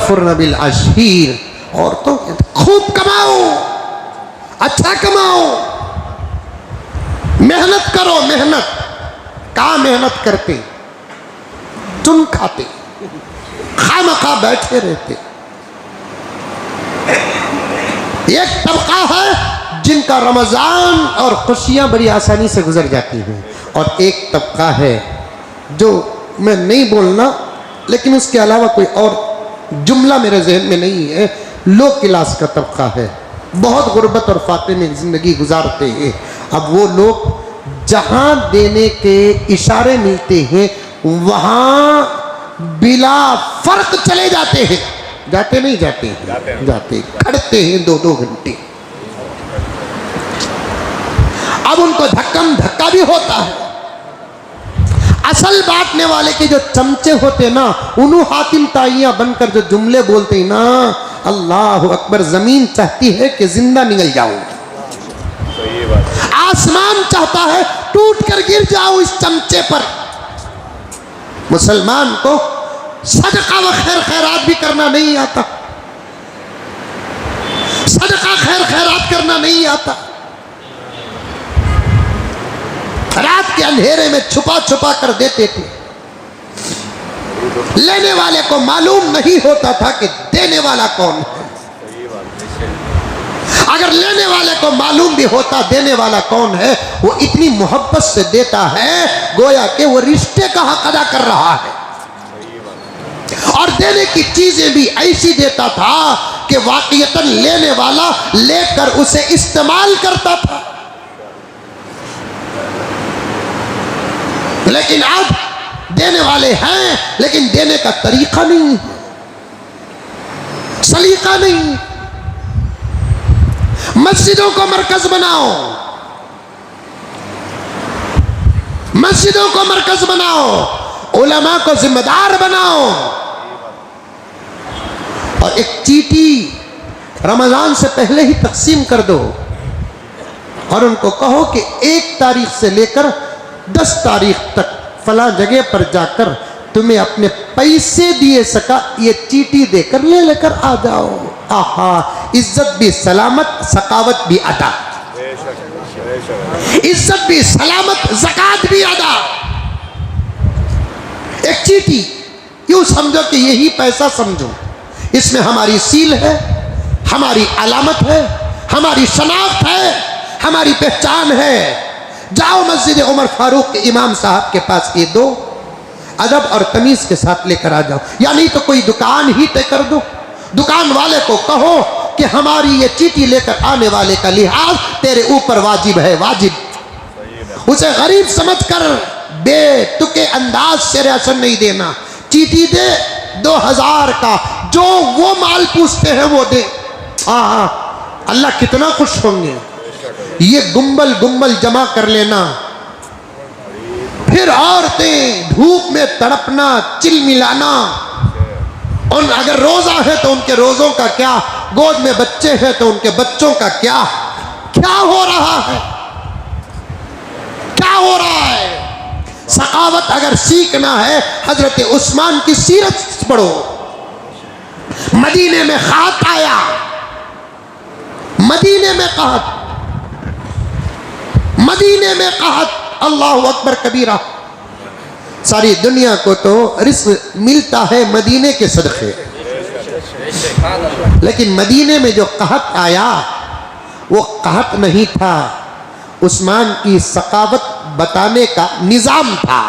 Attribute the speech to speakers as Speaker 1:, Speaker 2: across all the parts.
Speaker 1: यकफुरन bill अशीर, औरतों खूब कमाओ, अच्छा कमाओ, मेहनत करो। मेहनत कहाँ मेहनत करते, चुन खाते, खामखा बैठे रहते। एक तबका है जिनका रमजान और खुशियां बड़ी आसानी से गुजर जाती हैं, और एक तबका है जो मैं नहीं बोलना, लेकिन उसके अलावा कोई और जुमला मेरे जहन में नहीं है, लो क्लास का तबका है, बहुत गुर्बत और फाके में जिंदगी गुजारते हैं। अब वो लोग जहां देने के इशारे मिलते हैं वहां बिला फर्क चले जाते हैं। जाते नहीं जाते हैं, जाते खड़ते हैं 2-2 घंटे। अब उनको धक्कम धक्का भी होता है। असल बांटने वाले के जो चमचे होते ना, उन्हों हातिम ताइयां बनकर जो जुमले बोलते हैं ना, अल्लाह अकबर, जमीन चाहती है कि जिंदा निकल जाऊं, आसमान चाहता है टूट कर गिर जाओ इस चमचे पर। मुसलमान को सदका व खैर खैरात भी करना नहीं आता, सदका खैर खैरात करना नहीं आता। रात के अंधेरे में छुपा छुपा कर देते थे। लेने वाले को मालूम नहीं होता था कि देने वाला कौन है। अगर लेने वाले को मालूम भी होता देने वाला कौन है, वो इतनी मोहब्बत से देता है गोया कि वो रिश्ते का हक अदा कर रहा है। और देने की चीजें भी ऐसी देता था कि वाकईतन लेने वाला लेकर उसे इस्तेमाल करता था। लेकिन अब देने वाले हैं, लेकिन देने का तरीका नहीं, सलीका नहीं। मस्जिदों को मरकज बनाओ, मस्जिदों को मरकज बनाओ, उलमा को जिम्मेदार बनाओ, और एक चीटी रमजान से पहले ही तकसीम कर दो और उनको कहो कि 1 तारीख से लेकर 10 तारीख तक फला जगह पर जाकर तुम्हें अपने पैसे दिए सका ये चीटी देकर लेकर आ जाओ। आहा, इज्जत भी सलामत, सकावत भी अदा, इज्जत भी सलामत, ज़कात भी अदा। एक चीटी यूं समझो कि यही पैसा समझो, इसमें हमारी सील है, हमारी अलामत है, हमारी शनाख्त है, हमारी पहचान है। जाओ मस्जिद उमर फारूक के इमाम साहब के पास ये दो, अदब और तमीज के साथ लेकर आ जाओ। या नहीं तो कोई दुकान ही तय कर दो, दुकान वाले को कहो कि हमारी ये चीटी लेकर आने वाले का लिहाज तेरे ऊपर वाजिब है, वाजिब। उसे गरीब समझकर बेतुके अंदाज से राशन नहीं देना। चीटी दे 2000 का, जो वो माल पूछते हैं वो दे। हाँ, अल्लाह कितना खुश होंगे। ये गुम्बल गुम्बल जमा कर लेना, फिर औरतें धूप में तड़पना, चिलमिलाना। और अगर रोजा है तो उनके रोजों का क्या, गोद में बच्चे हैं तो उनके बच्चों का क्या। क्या हो रहा है, क्या हो रहा है। सखावत अगर सीखना है, हजरत उस्मान की सीरत पढ़ो। मदीने में खात आया, मदीने में कहत, मदीने में कहत, अल्लाहु अकबर कबीरा। सारी दुनिया को तो रिज़्क़ मिलता है मदीने के सदक़े, लेकिन मदीने में जो कहत आया वो कहत नहीं था, उस्मान की सखावत बताने का निज़ाम था।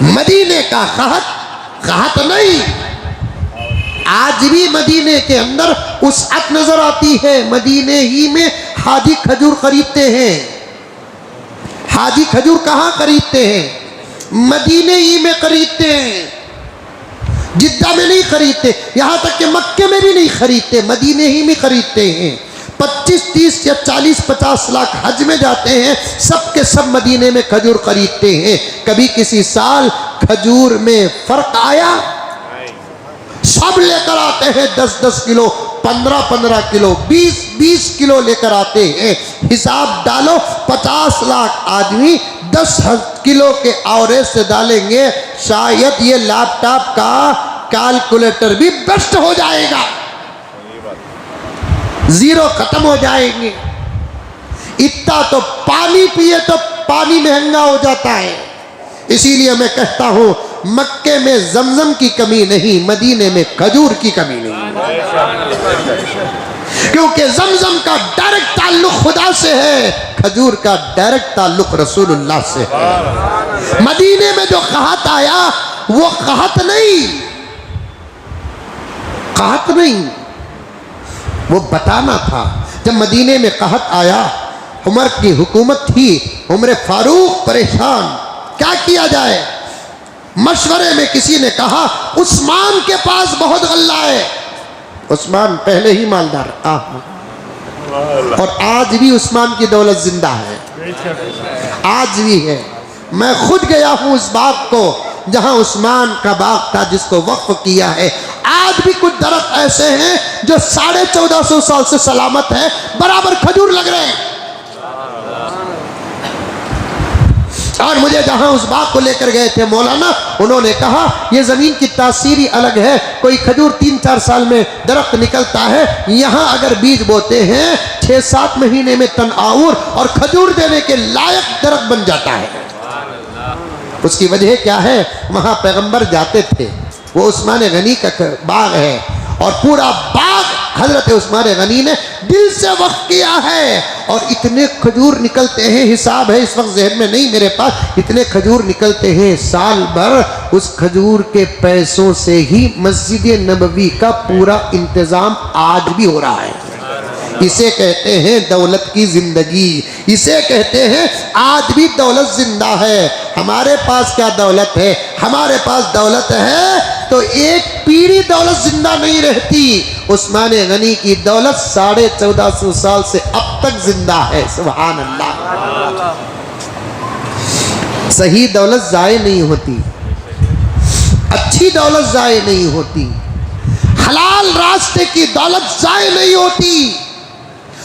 Speaker 1: मदीने का कहत कहत नहीं। आज भी मदीने के उस वुसअत नजर आती है। मदीने ही में हाजी खजूर खरीदते हैं। हाजी खजूर कहाँ खरीदते हैं? मदीने ही में खरीदते हैं। जिद्दा में नहीं खरीदते, यहाँ तक कि मक्के में भी नहीं खरीदते, मदीने ही में खरीदते हैं। 25, 30 या 40, 50 लाख हज में जाते हैं, सब के सब मदीने में खजूर खरीदते हैं। कभी किसी साल खजूर में फर्क आया? सब लेकर आते हैं 10-10 किलो, 15-15 किलो, 20-20 किलो लेकर आते हैं। हिसाब डालो, 50 लाख आदमी 10 किलो के औरे से डालेंगे, शायद ये लैपटॉप का कैलकुलेटर भी बेस्ट हो जाएगा, जीरो खत्म हो जाएंगे। इतना तो पानी पिए तो पानी महंगा हो जाता है। इसीलिए मैं कहता हूं मक्के में जमजम की कमी नहीं, मदीने में खजूर की कमी नहीं, क्योंकि जमजम का डायरेक्ट ताल्लुक खुदा से है, खजूर का डायरेक्ट ताल्लुक रसूलुल्लाह से है। मदीने में जो कहत आया वो कहत नहीं, वो बताना था। जब मदीने में कहत आया, उमर की हुकूमत थी, उमर फारूक परेशान, क्या किया जाए। मशवरे में किसी ने कहा उस्मान के पास बहुत गल्ला है। उस्मान पहले ही मालदार, और आज भी उस्मान की दौलत जिंदा है, आज भी है। मैं खुद गया हूं उस बाग को जहां उस्मान का बाग था, जिसको वक्फ किया है। आज भी कुछ दरख्त ऐसे हैं जो 1450 साल से सलामत है, बराबर खजूर लग रहे हैं। और मुझे जहां उस बाग को लेकर गए थे मौलाना, उन्होंने कहा ये जमीन की तासीर ही अलग है। कोई खजूर 3-4 साल में दरख्त निकलता है, यहाँ अगर बीज बोते हैं 6-7 महीने में तनआउर और खजूर देने के लायक दरख्त बन जाता है। उसकी वजह क्या है, वहां पैगंबर जाते थे, वो उस्मान गनी का बाग है, और पूरा बाग हजरत उस्मान गनी ने दिल से वक्फ किया है। और इतने खजूर निकलते हैं, हिसाब है इस वक्त जहन में नहीं मेरे पास, इतने खजूर निकलते हैं साल भर। उस खजूर के पैसों से ही मस्जिद नबवी का पूरा इंतजाम आज भी हो रहा है। इसे कहते हैं दौलत की जिंदगी, इसे कहते हैं आज भी दौलत जिंदा है। हमारे पास क्या दौलत है, हमारे पास दौलत है तो एक पीढ़ी दौलत जिंदा नहीं रहती। उस्मान गनी की दौलत 1450 साल से अब तक जिंदा है। सुभान अल्लाह। सही दौलत जाए नहीं होती, अच्छी दौलत जाए नहीं होती, हलाल रास्ते की दौलत जाए नहीं होती,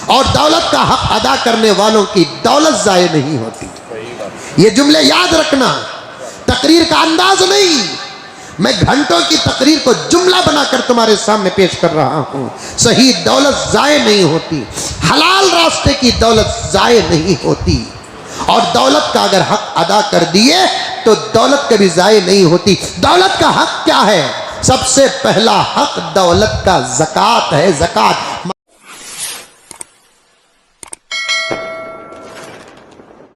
Speaker 1: और दौलत का हक अदा करने वालों की दौलत जाए नहीं होती। ये जुमले याद रखना। तकरीर का अंदाज नहीं, मैं घंटों की तकरीर को जुमला बनाकर तुम्हारे सामने पेश कर रहा हूं। सही दौलत जाए नहीं होती, हलाल रास्ते की दौलत जाए नहीं होती, और दौलत का अगर हक अदा कर दिए तो दौलत कभी जाए नहीं होती। दौलत का हक क्या है? सबसे पहला हक दौलत का ज़कात है। ज़कात